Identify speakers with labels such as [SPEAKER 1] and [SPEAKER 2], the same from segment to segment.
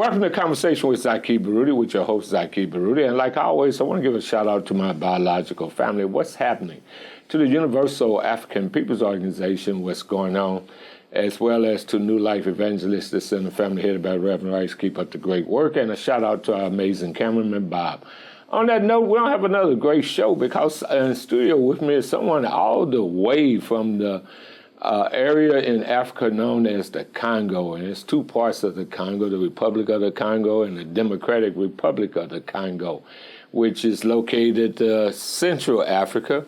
[SPEAKER 1] Welcome to Conversation with Zaki Baruti, with your host, Zaki Baruti. And like always, I want to give a shout out to my biological family. What's happening? To the Universal African Peoples Organization, what's going on, as well as to New Life Evangelists, the Center family headed by Reverend Rice. Keep up the great work. And a shout out to our amazing cameraman, Bob. On that note, we don't have another great show because in studio with me is someone all the way from the area in Africa known as the Congo, and it's two parts of the Congo, the Republic of the Congo and the Democratic Republic of the Congo, which is located Central Africa,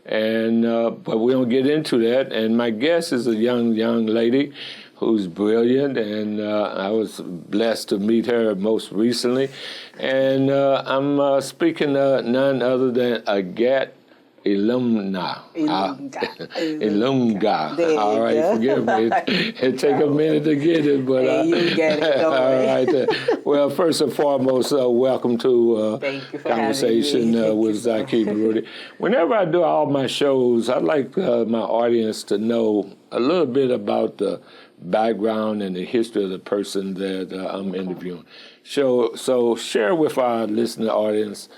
[SPEAKER 1] and but we don't get into that. And my guest is a young lady who's brilliant, and I was blessed to meet her most recently, and I'm speaking none other than Agathe IIunga. IIunga. All right,
[SPEAKER 2] go.
[SPEAKER 1] Forgive me. It take a minute to get it, but
[SPEAKER 2] you get it. Don't
[SPEAKER 1] all right. Well, first and foremost, welcome to Conversation with Zaki Baruti. Whenever I do all my shows, I'd like my audience to know a little bit about the background and the history of the person that I'm interviewing. So share with our listening audience,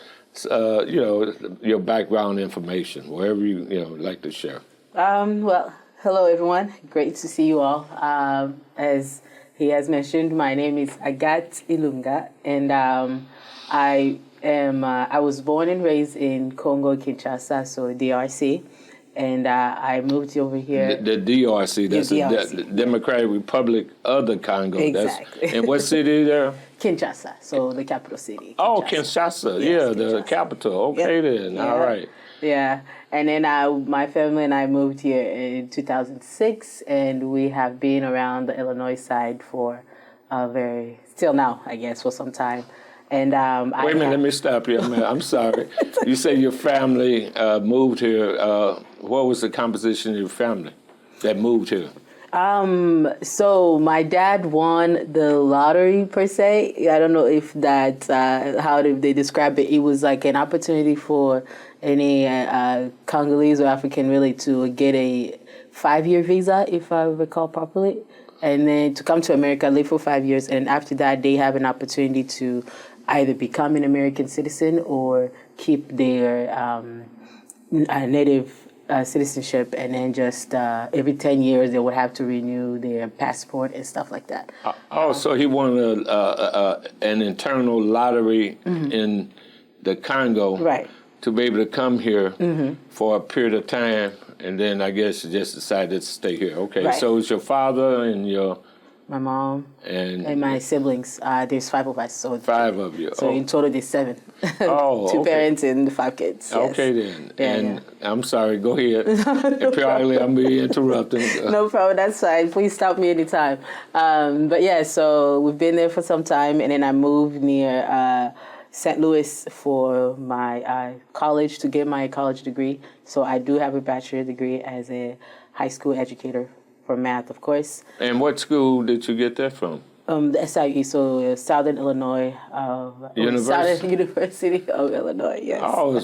[SPEAKER 1] your background information, wherever you like to share.
[SPEAKER 2] Well, hello everyone. Great to see you all. As he has mentioned, my name is Agathe IIunga, and I was born and raised in Congo, Kinshasa, so DRC. And I moved over here.
[SPEAKER 1] The DRC, that's the Democratic Republic of the Congo.
[SPEAKER 2] Exactly.
[SPEAKER 1] And what city there?
[SPEAKER 2] Kinshasa, so the capital city. Kinshasa.
[SPEAKER 1] Oh, Kinshasa, yes, the capital. Okay, then,
[SPEAKER 2] yeah.
[SPEAKER 1] All right.
[SPEAKER 2] Yeah, and then my family and I moved here in 2006, and we have been around the Illinois side for still now, I guess, for some time. And
[SPEAKER 1] wait a minute, let me stop you. I'm sorry. You say your family moved here. What was the composition of your family that moved here?
[SPEAKER 2] So my dad won the lottery per se. I don't know if that's how they describe it. It was like an opportunity for any Congolese or African really to get a 5-year visa, if I recall properly, and then to come to America, live for 5 years, and after that they have an opportunity to either become an American citizen or keep their native citizenship, and then just every 10 years they would have to renew their passport and stuff like that.
[SPEAKER 1] So he won an internal lottery in the Congo,
[SPEAKER 2] right,
[SPEAKER 1] to be able to come here for a period of time, and then I guess you just decided to stay here. Okay, right. So it's your father and
[SPEAKER 2] my mom and my siblings. There's 5 of us. So
[SPEAKER 1] 5 of you.
[SPEAKER 2] So in total, there's 7. Two parents and 5 kids. Yes.
[SPEAKER 1] Okay then. And I'm sorry. Go ahead. Apparently, I'm being interrupted.
[SPEAKER 2] No problem. That's fine. Please stop me anytime. But yeah, so we've been there for some time, and then I moved near St. Louis for my college to get my college degree. So I do have a bachelor's degree as a high school educator. For math, of course.
[SPEAKER 1] And what school did you get that from?
[SPEAKER 2] The SIU, so Southern Illinois. Southern University of Illinois, yes.
[SPEAKER 1] Oh,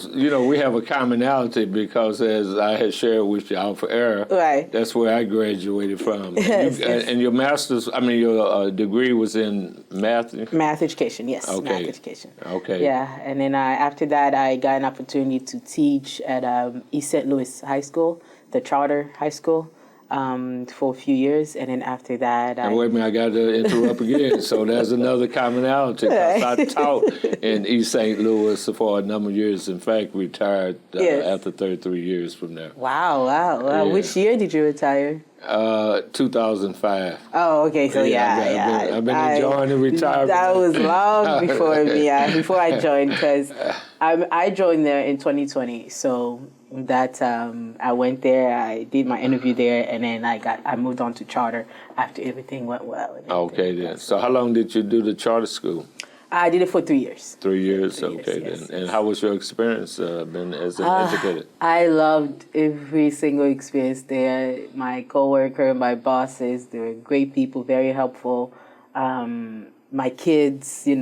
[SPEAKER 1] we have a commonality because, as I had shared with you off air,
[SPEAKER 2] right,
[SPEAKER 1] that's where I graduated from.
[SPEAKER 2] Yes,
[SPEAKER 1] and your master's, your degree was in math?
[SPEAKER 2] Math education, yes.
[SPEAKER 1] Okay.
[SPEAKER 2] Math education.
[SPEAKER 1] Okay.
[SPEAKER 2] Yeah, and then after that, I got an opportunity to teach at East St. Louis High School, the charter high school. For a few years, and then after that...
[SPEAKER 1] wait a minute, I got to interrupt again. So there's another commonality. I taught in East St. Louis for a number of years. In fact, retired after 33 years from there.
[SPEAKER 2] Wow. Yeah. Which year did you retire?
[SPEAKER 1] 2005.
[SPEAKER 2] Oh, okay. So
[SPEAKER 1] I've been enjoying the retirement.
[SPEAKER 2] That was long before me. Before I joined, because I joined there in 2020. So that I went there, I did my interview there, and then I moved on to charter after everything went well.
[SPEAKER 1] Okay, then. So how long did you do the charter school?
[SPEAKER 2] I did it for 3 years.
[SPEAKER 1] 3 years, okay. Yes. And how was your experience been as an educator?
[SPEAKER 2] I loved every single experience there. My coworker, my bosses, they were great people, very helpful. My kids, they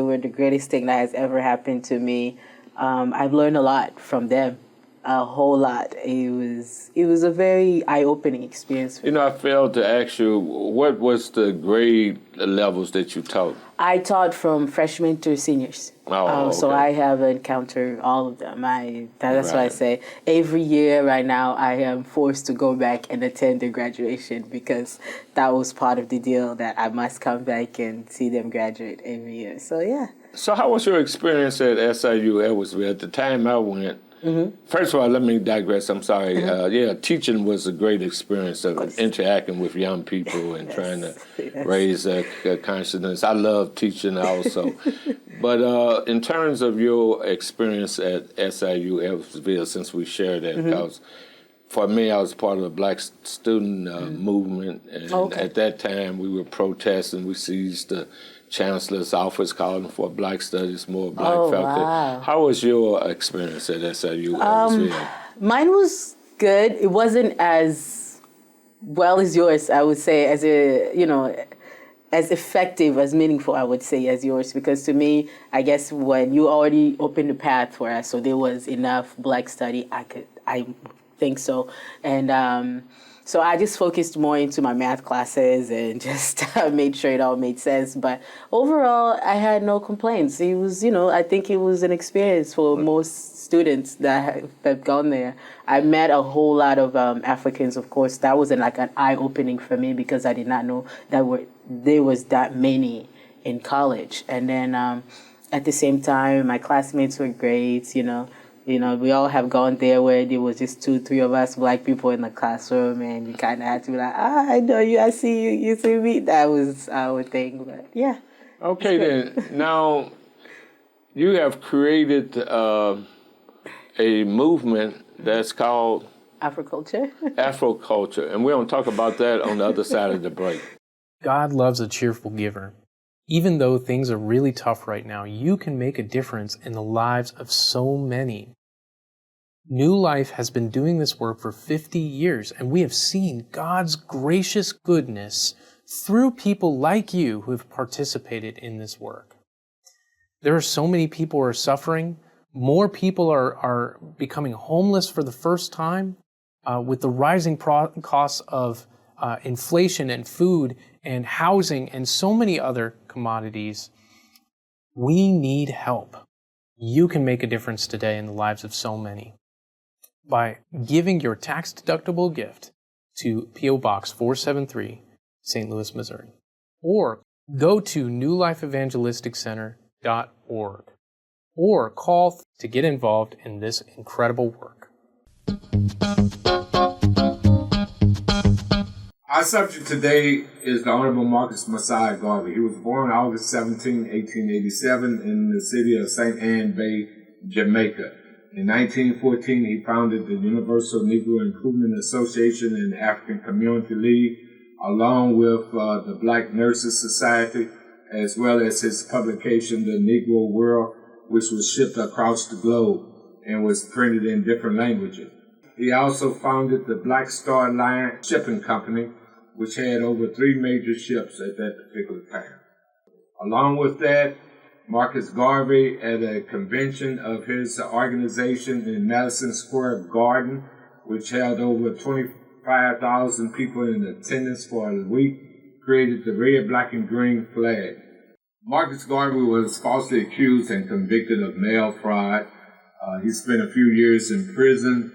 [SPEAKER 2] were the greatest thing that has ever happened to me. I've learned a lot from them. a whole lot. It was a very eye-opening experience.
[SPEAKER 1] You know, I failed to ask you, what was the grade levels that you taught?
[SPEAKER 2] I taught from freshmen to seniors.
[SPEAKER 1] Oh,
[SPEAKER 2] So
[SPEAKER 1] okay.
[SPEAKER 2] I have encountered all of them. That's why I
[SPEAKER 1] Right.
[SPEAKER 2] say every year right now I am forced to go back and attend their graduation because that was part of the deal that I must come back and see them graduate every year. So yeah.
[SPEAKER 1] So how was your experience at SIU Edwardsville? At the time I went, first of all, let me digress. I'm sorry. Teaching was a great experience of interacting with young people and trying to raise their consciousness. I love teaching also. But in terms of your experience at SIU Edwardsville, since we shared that, because for me, I was part of the Black student movement, and at that time we were protesting. We seized the chancellor's office calling for Black studies, more Black faculty.
[SPEAKER 2] Wow.
[SPEAKER 1] How was your experience at SIU Edwardsville?
[SPEAKER 2] Mine was good. It wasn't as well as yours, I would say, as effective, as meaningful, I would say, as yours. Because to me, I guess when you already opened the path for us, so there was enough Black study, I think so. And so I just focused more into my math classes and just made sure it all made sense. But overall, I had no complaints. It was, I think it was an experience for most students that have gone there. I met a whole lot of Africans, of course. That was an eye-opening for me because I did not know there was that many in college. And then at the same time, my classmates were great, we all have gone there where there was just 2-3 of us Black people in the classroom, and you kind of had to be like, I know you, I see you, you see me. That was our thing, but yeah.
[SPEAKER 1] Okay, then. Now, you have created a movement that's called
[SPEAKER 2] Afro Kulture.
[SPEAKER 1] Afro Culture, and we're going to talk about that on the other side of the break.
[SPEAKER 3] God loves a cheerful giver. Even though things are really tough right now, you can make a difference in the lives of so many. New Life has been doing this work for 50 years, and we have seen God's gracious goodness through people like you who have participated in this work. There are so many people who are suffering. More people are becoming homeless for the first time with the rising costs of inflation and food and housing and so many other commodities. We need help. You can make a difference today in the lives of so many by giving your tax-deductible gift to P.O. Box 473, St. Louis, Missouri. Or go to newlifeevangelisticcenter.org or call to get involved in this incredible work.
[SPEAKER 1] Our subject today is the Honorable Marcus Messiah Garvey. He was born August 17, 1887 in the city of St. Ann Bay, Jamaica. In 1914, he founded the Universal Negro Improvement Association and African Community League, along with the Black Nurses Society, as well as his publication, The Negro World, which was shipped across the globe and was printed in different languages. He also founded the Black Star Line Shipping Company, which had over 3 major ships at that particular time. Along with that, Marcus Garvey, at a convention of his organization in Madison Square Garden, which held over 25,000 people in attendance for a week, created the red, black, and green flag. Marcus Garvey was falsely accused and convicted of mail fraud. He spent a few years in prison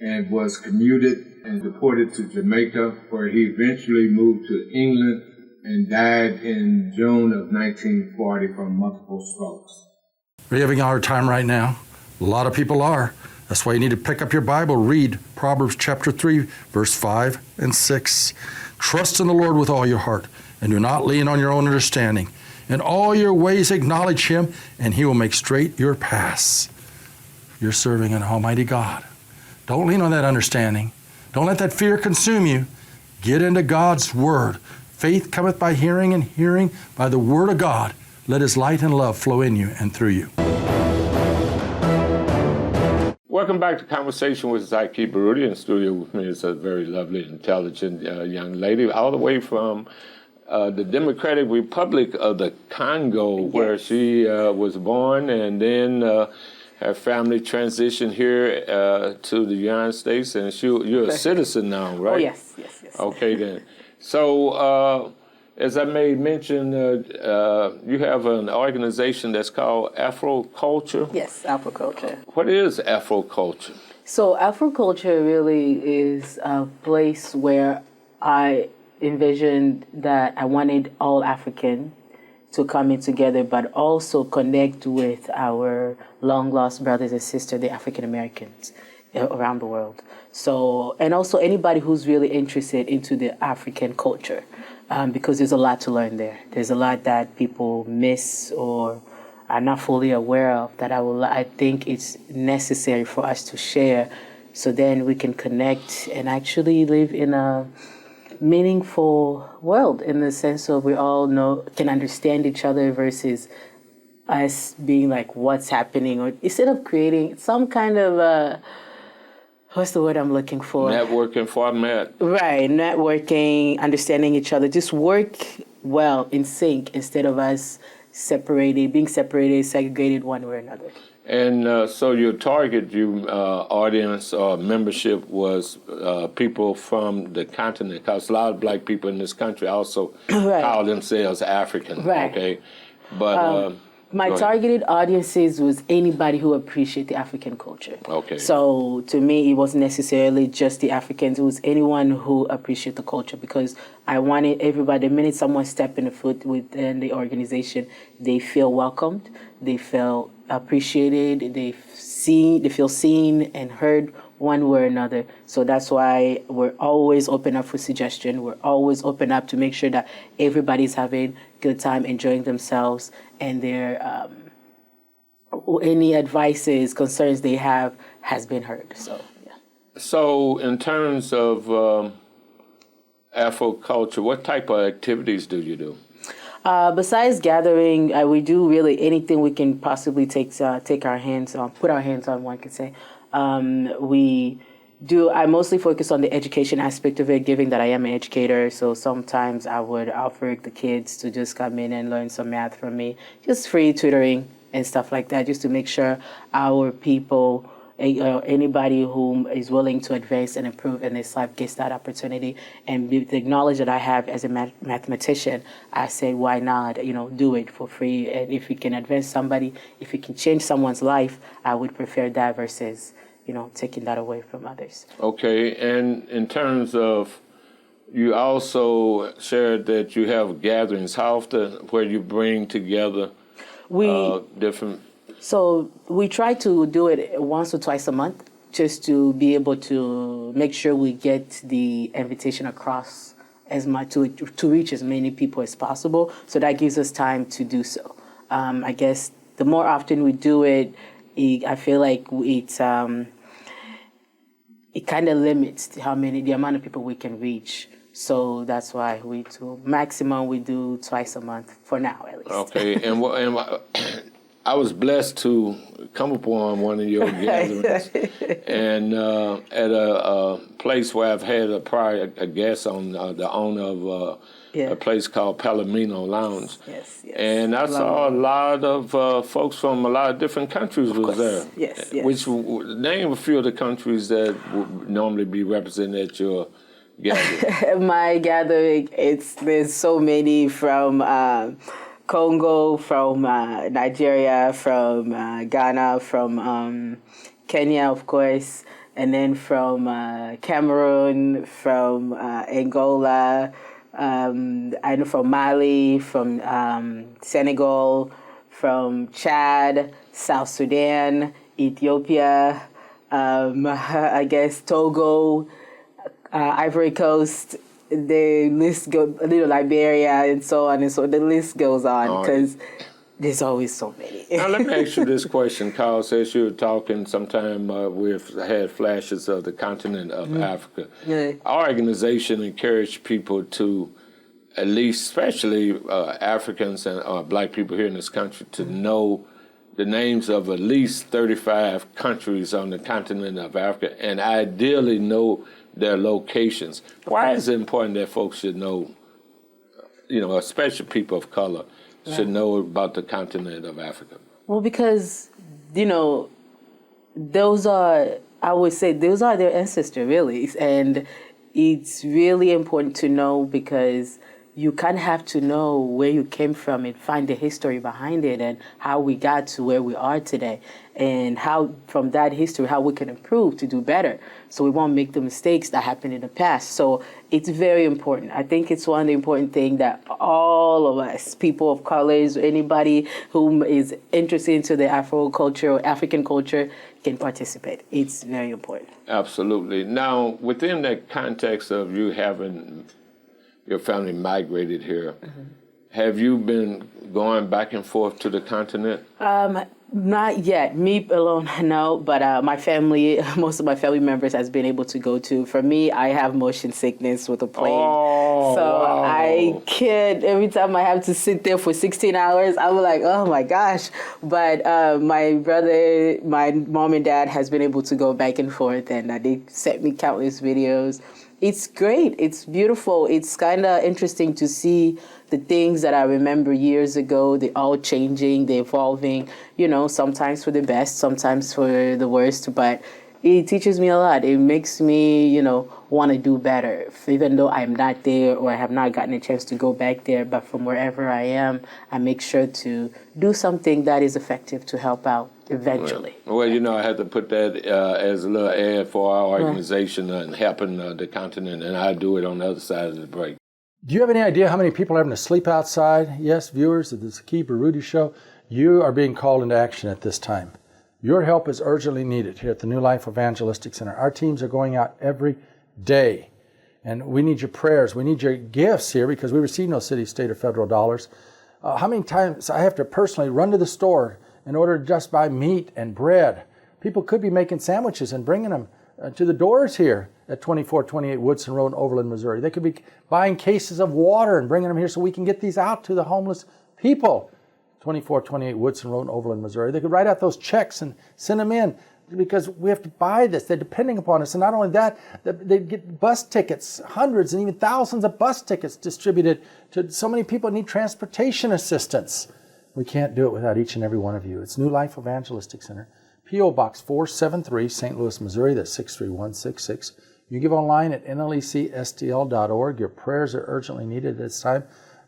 [SPEAKER 1] and was commuted and deported to Jamaica, where he eventually moved to England and died in June of 1940 from multiple strokes.
[SPEAKER 4] Are you having a hard time right now? A lot of people are. That's why you need to pick up your Bible, read Proverbs chapter 3, verse 5 and 6. Trust in the Lord with all your heart, and do not lean on your own understanding. In all your ways acknowledge Him, and He will make straight your paths. You're serving an almighty God. Don't lean on that understanding. Don't let that fear consume you. Get into God's Word. Faith cometh by hearing, and hearing by the Word of God. Let His light and love flow in you and through you.
[SPEAKER 1] Welcome back to Conversation with Zaki Baruti. In studio with me is a very lovely, intelligent young lady, all the way from the Democratic Republic of the Congo, where she was born, and then have family transition here to the United States, and you're a citizen now, right?
[SPEAKER 2] Oh, yes.
[SPEAKER 1] Okay, then. So, as I made mention, you have an organization that's called Afro Culture.
[SPEAKER 2] Yes, Afro Culture.
[SPEAKER 1] What is Afro Culture?
[SPEAKER 2] So Afro Culture really is a place where I envisioned that I wanted all African to come in together, but also connect with our long-lost brothers and sisters, the African Americans around the world. So, and also anybody who's really interested into the African culture, because there's a lot to learn there. There's a lot that people miss or are not fully aware of that I think it's necessary for us to share, so then we can connect and actually live in a meaningful world, in the sense of we all can understand each other versus us being like, what's happening, or instead of creating some kind of what's the word I'm looking for?
[SPEAKER 1] Networking format.
[SPEAKER 2] Right, networking, understanding each other, just work well in sync instead of us being separated, segregated one way or another.
[SPEAKER 1] And so your target audience or membership was people from the continent, because a lot of black people in this country also call themselves African.
[SPEAKER 2] Right.
[SPEAKER 1] Okay, but
[SPEAKER 2] my targeted audiences was anybody who appreciates the African culture.
[SPEAKER 1] Okay.
[SPEAKER 2] So to me, it wasn't necessarily just the Africans. It was anyone who appreciates the culture, because I wanted everybody, the minute someone stepped in the foot within the organization, they feel welcomed, they feel appreciated, they feel seen and heard one way or another. So that's why we're always open up for suggestion. We're always open up to make sure that everybody's having good time, enjoying themselves, and their any advices, concerns they have has been heard. So yeah.
[SPEAKER 1] So in terms of Afro culture, what type of activities do you do?
[SPEAKER 2] Besides gathering, we do really anything we can possibly take our hands on, put our hands on, one could say. I mostly focus on the education aspect of it, given that I am an educator. So sometimes I would offer the kids to just come in and learn some math from me, just free tutoring and stuff like that, just to make sure our people, anybody who is willing to advance and improve in this life gets that opportunity. And with the knowledge that I have as a mathematician, I say, why not, do it for free? And if we can advance somebody, if we can change someone's life, I would prefer that versus, taking that away from others.
[SPEAKER 1] Okay, and in terms of, you also shared that you have gatherings. How often, where you bring together different...
[SPEAKER 2] So we try to do it once or twice a month, just to be able to make sure we get the invitation across as much to reach as many people as possible. So that gives us time to do so. I guess the more often we do it, I feel like it kind of limits the amount of people we can reach. So that's why maximum we do twice a month for now, at least.
[SPEAKER 1] Okay, and I was blessed to come upon one of your gatherings, and at a place where I've had a guest on, the owner of a place called Palomino Lounge.
[SPEAKER 2] Yes.
[SPEAKER 1] And I saw a lot of folks from a lot of different countries was there.
[SPEAKER 2] Yes.
[SPEAKER 1] Which, name a few of the countries that would normally be represented at your gathering.
[SPEAKER 2] My gathering, there's so many, from Congo, from Nigeria, from Ghana, from Kenya, of course, and then from Cameroon, from Angola, I know from Mali, from Senegal, from Chad, South Sudan, Ethiopia, I guess Togo, Ivory Coast, the list goes, Liberia, and so on, and so the list goes on, because there's always so many.
[SPEAKER 1] Now let me ask you this question, Carl. Says you were talking sometime, we've had flashes of the continent of Africa.
[SPEAKER 2] Yeah.
[SPEAKER 1] Our organization encouraged people to, at least especially Africans and black people here in this country, to know the names of at least 35 countries on the continent of Africa, and ideally know their locations. Why is it important that folks should know, especially people of color, should know about the continent of Africa?
[SPEAKER 2] Well, because, those are, I would say, those are their ancestors, really. And it's really important to know, because you kind of have to know where you came from and find the history behind it and how we got to where we are today, and how from that history how we can improve to do better so we won't make the mistakes that happened in the past. So it's very important. I think it's one of the important things that all of us, people of colors, anybody who is interested into the Afro culture or African culture, can participate. It's very important.
[SPEAKER 1] Absolutely. Now, within that context of you having your family migrated here, have you been going back and forth to the continent?
[SPEAKER 2] Not yet. Me alone, no. But my family, most of my family members has been able to go to. For me, I have motion sickness with a plane.
[SPEAKER 1] Oh,
[SPEAKER 2] so
[SPEAKER 1] wow.
[SPEAKER 2] I can't, every time I have to sit there for 16 hours, I'm like, oh my gosh. But my brother, my mom and dad has been able to go back and forth, and they sent me countless videos. It's great. It's beautiful. It's kind of interesting to see the things that I remember years ago. They're all changing, they're evolving, sometimes for the best, sometimes for the worst. But it teaches me a lot. It makes me, want to do better, even though I'm not there or I have not gotten a chance to go back there. But from wherever I am, I make sure to do something that is effective to help out eventually.
[SPEAKER 1] Well, I had to put that as a little ad for our organization and helping the continent, and I do it on the other side of the break.
[SPEAKER 4] Do you have any idea how many people are having to sleep outside? Yes, viewers of the Zaki Baruti Show, you are being called into action at this time. Your help is urgently needed here at the New Life Evangelistic Center. Our teams are going out every day, and we need your prayers. We need your gifts here, because we receive no city, state, or federal dollars. How many times I have to personally run to the store in order to just buy meat and bread? People could be making sandwiches and bringing them to the doors here at 2428 Woodson Road in Overland, Missouri. They could be buying cases of water and bringing them here so we can get these out to the homeless people. 2428 Woodson Road in Overland, Missouri. They could write out those checks and send them in, because we have to buy this. They're depending upon us. And not only that, they get bus tickets, hundreds and even thousands of bus tickets distributed to so many people who need transportation assistance. We can't do it without each and every one of you. It's New Life Evangelistic Center, P.O. Box 473, St. Louis, Missouri. That's 63166. You can give online at nlecstl.org. Your prayers are urgently needed at this time.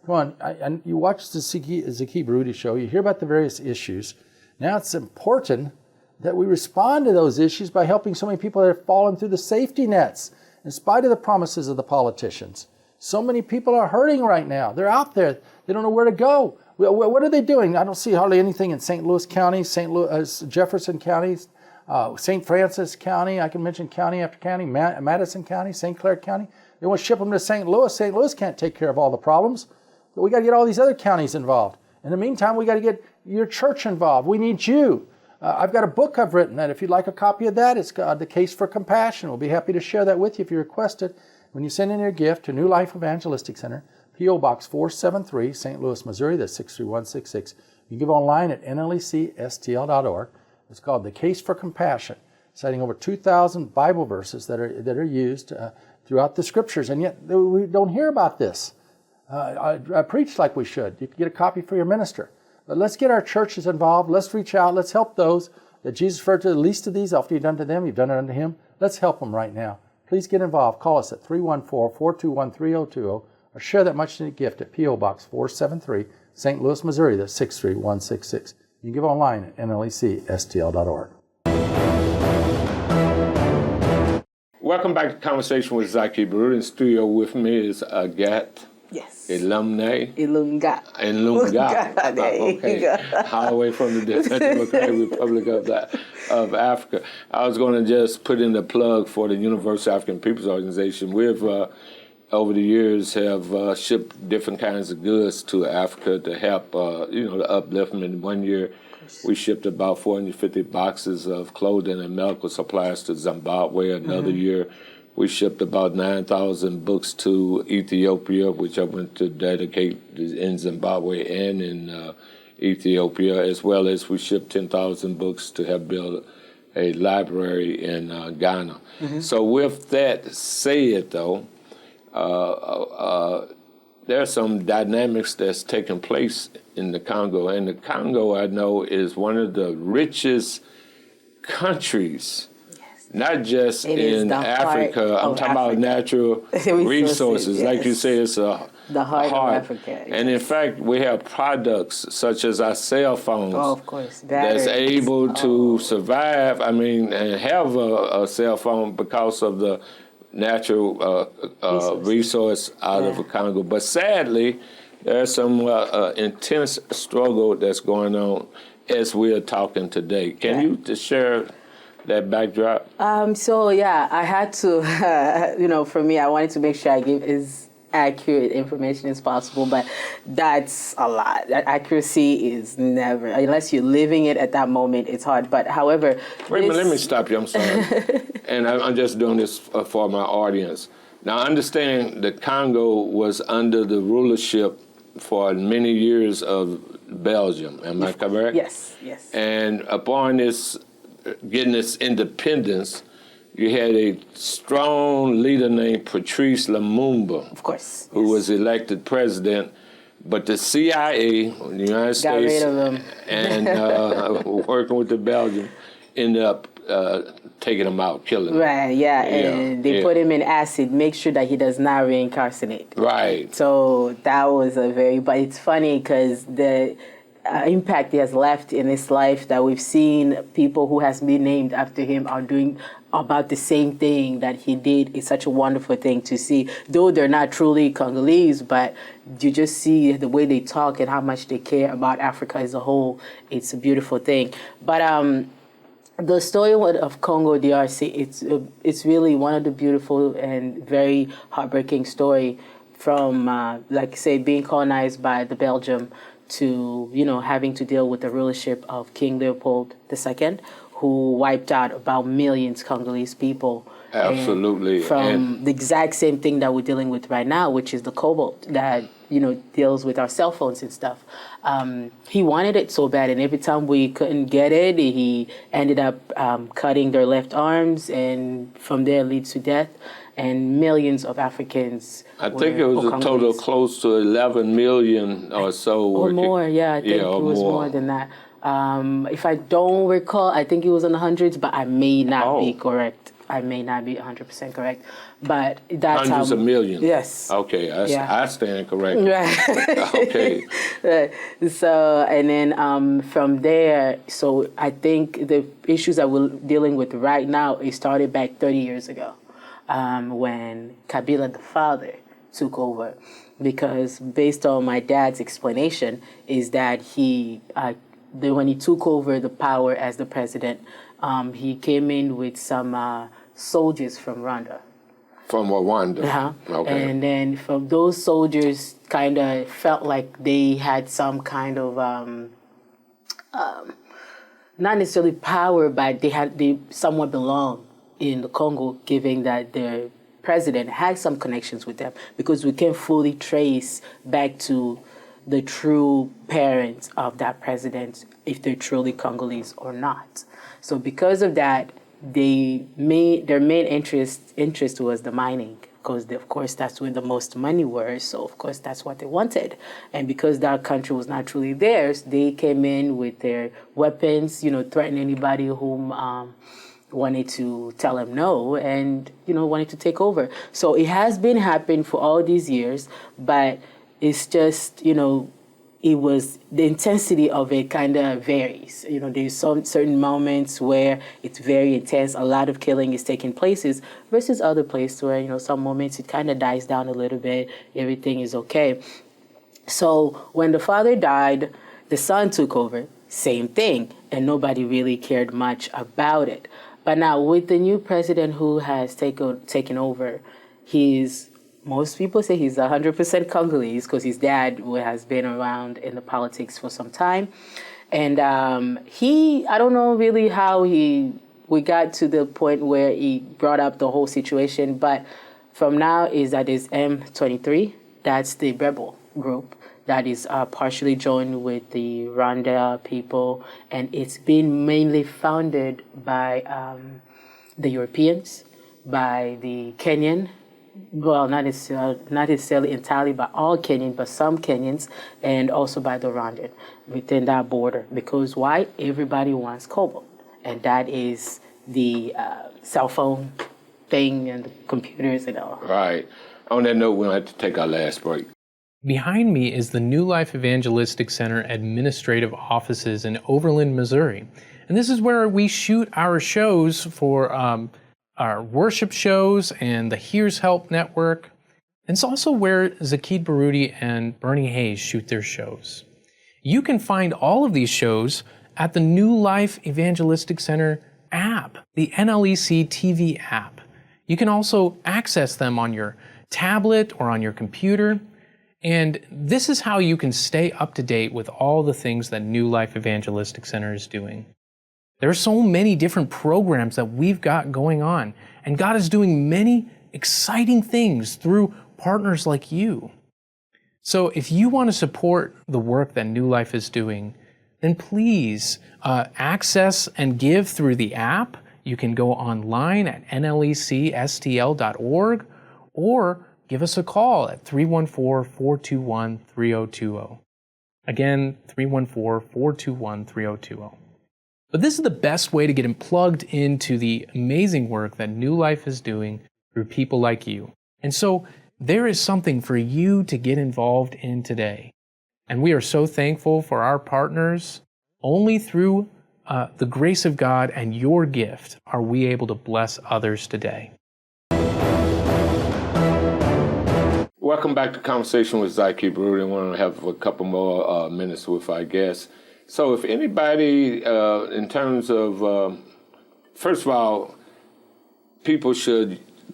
[SPEAKER 4] Come on, and you watch the Zaki Baruti Show. You hear about the various issues. Now it's important that we respond to those issues by helping so many people that have fallen through the safety nets in spite of the promises of the politicians. So many people are hurting right now. They're out there. They don't know where to go. What are they doing? I don't see hardly anything in St. Louis County, Jefferson County, St. Francis County. I can mention county after county, Madison County, St. Clair County. They want to ship them to St. Louis. St. Louis can't take care of all the problems. But we got to get all these other counties involved. In the meantime, we got to get your church involved. We need you. I've got a book I've written that if you'd like a copy of that, it's called The Case for Compassion. We'll be happy to share that with you if you request it. When you send in your gift to New Life Evangelistic Center, P.O. Box 473, St. Louis, Missouri, that's 63166. You can give online at nlecstl.org. It's called The Case for Compassion, citing over 2,000 Bible verses that are used throughout the Scriptures, and yet we don't hear about this. I preach like we should. You can get a copy for your minister. But let's get our churches involved. Let's reach out. Let's help those that Jesus referred to. The least of these, after you've done to them, you've done it unto him. Let's help them right now. Please get involved. Call us at 314-421-3020 or share that much-needed gift at P.O. Box 473, St. Louis, Missouri. That's 63166. You can give online at nlecstl.org.
[SPEAKER 1] Welcome back to Conversation with Zaki Baruti. In studio with me is Agathe IIunga. Okay. All the way from the Democratic Republic of Africa. I was going to just put in the plug for the Universal African Peoples Organization. We've, over the years, have shipped different kinds of goods to Africa to help, the upliftment. In 1 year, we shipped about 450 boxes of clothing and medical supplies to Zimbabwe. Another year, we shipped about 9,000 books to Ethiopia, which I went to dedicate in Zimbabwe and in Ethiopia, as well as we shipped 10,000 books to help build a library in Ghana. So with that said, though, there are some dynamics that's taking place in the Congo. And the Congo, I know, is one of the richest countries, not just
[SPEAKER 2] It is
[SPEAKER 1] in
[SPEAKER 2] the heart
[SPEAKER 1] Africa. I'm
[SPEAKER 2] of
[SPEAKER 1] talking about
[SPEAKER 2] Africa.
[SPEAKER 1] natural resources. Like you
[SPEAKER 2] yes.
[SPEAKER 1] say, it's
[SPEAKER 2] The heart of Africa,
[SPEAKER 1] And in
[SPEAKER 2] yes.
[SPEAKER 1] fact, we have products such as our cell phones
[SPEAKER 2] Oh, of course.
[SPEAKER 1] that's
[SPEAKER 2] Batteries.
[SPEAKER 1] able to survive, and have a cell phone because of the natural resource out of the Congo. But sadly, there's some intense struggle that's going on as we're talking today. Can you just share that backdrop?
[SPEAKER 2] So yeah, I had to, for me, I wanted to make sure I give as accurate information as possible, but that's a lot. That accuracy is never, unless you're living it at that moment, it's hard. But however,
[SPEAKER 1] Let me stop you. I'm sorry. And I'm just doing this for my audience. Now, understand that Congo was under the rulership for many years of Belgium. Am I correct?
[SPEAKER 2] Yes.
[SPEAKER 1] And upon getting its independence, you had a strong leader named Patrice Lumumba,
[SPEAKER 2] Of course.
[SPEAKER 1] who was elected president. But the CIA, the United States,
[SPEAKER 2] got rid of him.
[SPEAKER 1] and working with the Belgium, ended up taking him out, killing him.
[SPEAKER 2] Right, yeah. And they put him in acid, make sure that he does not reincarnate.
[SPEAKER 1] Right.
[SPEAKER 2] So that was but it's funny because the impact he has left in his life, that we've seen people who has been named after him are doing about the same thing that he did. Is such a wonderful thing to see, though they're not truly Congolese, but you just see the way they talk and how much they care about Africa as a whole. It's a beautiful thing. But the story of Congo DRC, it's really one of the beautiful and very heartbreaking story from, like I say, being colonized by the Belgium to, having to deal with the rulership of King Leopold II, who wiped out about millions of Congolese people.
[SPEAKER 1] Absolutely.
[SPEAKER 2] From the exact same thing that we're dealing with right now, which is the cobalt that, deals with our cell phones and stuff. He wanted it so bad, and every time we couldn't get it, he ended up cutting their left arms, and from there leads to death. And millions of Africans.
[SPEAKER 1] I think it was a total close to 11 million or so.
[SPEAKER 2] Or more, yeah. I think it was more than that. If I don't recall, I think it was in the hundreds, but I may not be correct. I may not be 100% correct. But that's
[SPEAKER 1] hundreds of millions.
[SPEAKER 2] Yes.
[SPEAKER 1] Okay, I stand corrected.
[SPEAKER 2] Right.
[SPEAKER 1] Okay.
[SPEAKER 2] Right. So, and then from there, so I think the issues that we're dealing with right now, it started back 30 years ago. When Kabila the father took over, because based on my dad's explanation is that when he took over the power as the president, he came in with some soldiers from Rwanda.
[SPEAKER 1] From Rwanda.
[SPEAKER 2] Uh-huh.
[SPEAKER 1] Okay.
[SPEAKER 2] And then from those soldiers kind of felt like they had some kind of not necessarily power, but they somewhat belonged in the Congo, given that their president had some connections with them, because we can't fully trace back to the true parents of that president, if they're truly Congolese or not. So because of that, their main interest was the mining, because of course that's where the most money was. So of course that's what they wanted. And because that country was not truly theirs, they came in with their weapons, threatening anybody whom wanted to tell him no, and wanted to take over. So it has been happening for all these years, but it's just it was the intensity of it kind of varies. There's some certain moments where it's very intense, a lot of killing is taking places, versus other places where some moments it kind of dies down a little bit, everything is okay. So when the father died, the son took over, same thing, and nobody really cared much about it. But now with the new president who has taken over, most people say he's 100% Congolese, because his dad has been around in the politics for some time. And I don't know really how we got to the point where he brought up the whole situation, but from now is that is M23, that's the rebel group that is partially joined with the Rwanda people, and it's been mainly founded by the Europeans, by the Kenyan, well, not necessarily entirely by all Kenyan, but some Kenyans, and also by the Rwandan within that border. Because why? Everybody wants cobalt. and that is the cell phone thing and the computers and all.
[SPEAKER 1] Right. On that note, we'll have to take our last break.
[SPEAKER 3] Behind me is the New Life Evangelistic Center administrative offices in Overland, Missouri. And this is where we shoot our shows for our worship shows and the Here's Help Network. And it's also where Zaki Baruti and Bernie Hayes shoot their shows. You can find all of these shows at the New Life Evangelistic Center app, the NLEC TV app. You can also access them on your tablet or on your computer. And this is how you can stay up to date with all the things that New Life Evangelistic Center is doing. There are so many different programs that we've got going on, and God is doing many exciting things through partners like you. So if you want to support the work that New Life is doing, then please access and give through the app. You can go online at nlecstl.org or give us a call at 314-421-3020. Again, 314-421-3020. But this is the best way to get plugged into the amazing work that New Life is doing through people like you. And so there is something for you to get involved in today. And we are so thankful for our partners. Only through the grace of God and your gift are we able to bless others today.
[SPEAKER 1] Welcome back to Conversation with Zaki Baruti. I want to have a couple more minutes with our guests. So if anybody, in terms of, first of all, people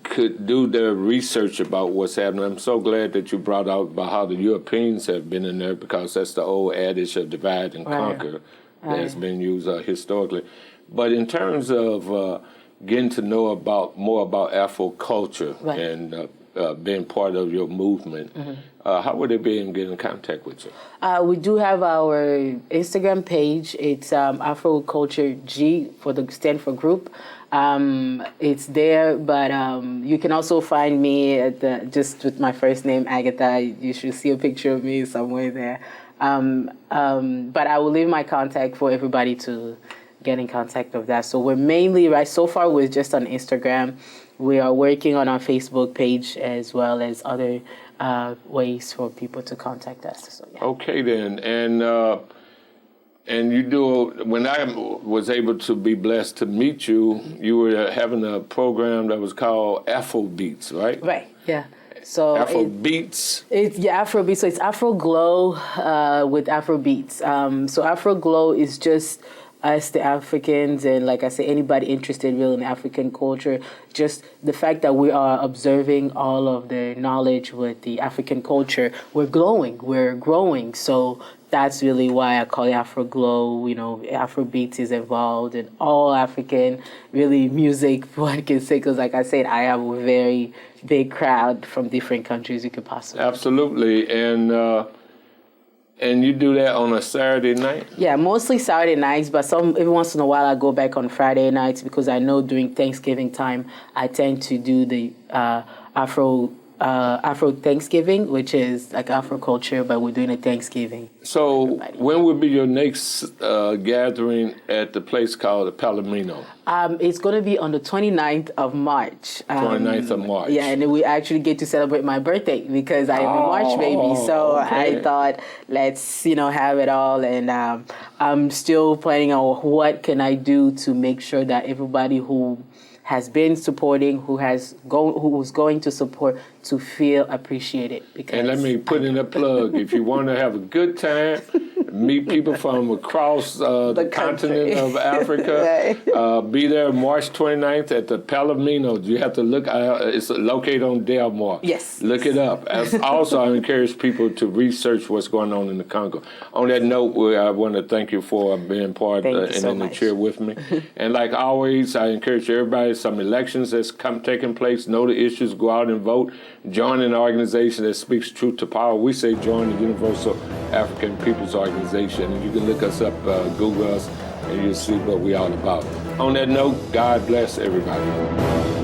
[SPEAKER 1] could do their research about what's happening. I'm so glad that you brought out about how the Europeans have been in there, because that's the old adage of divide and conquer that has been used historically. But in terms of getting to know more about Afro culture and being part of your movement, how would they be able to get in contact with you?
[SPEAKER 2] We do have our Instagram page. It's Afro Culture G stand for group. It's there, but you can also find me at just with my first name, Agatha. You should see a picture of me somewhere there. But I will leave my contact for everybody to get in contact with that. So we're mainly, so far we're just on Instagram. We are working on our Facebook page as well as other ways for people to contact us. So, yeah.
[SPEAKER 1] Okay then, and you do. When I was able to be blessed to meet you, you were having a program that was called Afro Beats, right?
[SPEAKER 2] Right. Yeah. So
[SPEAKER 1] Afro Beats.
[SPEAKER 2] It's Afro Beats. So it's Afro Glow with Afro Beats. So Afro Glow is just us, the Africans, and like I say, anybody interested really in African culture, just the fact that we are observing all of the knowledge with the African culture, we're glowing, we're growing. So that's really why I call it Afro Glow. You know, Afro Beats is involved in all African, really music, one can say, because like I said, I have a very big crowd from different countries you could possibly.
[SPEAKER 1] Absolutely, and you do that on a Saturday night?
[SPEAKER 2] Yeah, mostly Saturday nights, but every once in a while I go back on Friday nights, because I know during Thanksgiving time I tend to do the Afro Thanksgiving, which is like Afro culture, but we're doing a Thanksgiving.
[SPEAKER 1] So when will be your next gathering at the place called the Palomino?
[SPEAKER 2] It's going to be on the 29th of March.
[SPEAKER 1] 29th of March.
[SPEAKER 2] Yeah, and we actually get to celebrate my birthday, because I am a March baby. So okay. I thought, let's have it all. And I'm still planning on what can I do to make sure that everybody who has been supporting, who's going to support, to feel appreciated. Because
[SPEAKER 1] and let me put in a plug. If you want to have a good time, meet people from across the continent of Africa, be there March 29th at the Palomino. You have to look, it's located on Delmar.
[SPEAKER 2] Yes.
[SPEAKER 1] Look it up. Also, I encourage people to research what's going on in the Congo. On that note, I want to thank you for being part and in the chair with me. And like always, I encourage everybody, some elections that's taking place, know the issues, go out and vote. Join an organization that speaks truth to power. We say join the Universal African People's Organization. And you can look us up, Google us, and you'll see what we're all about. On that note, God bless everybody.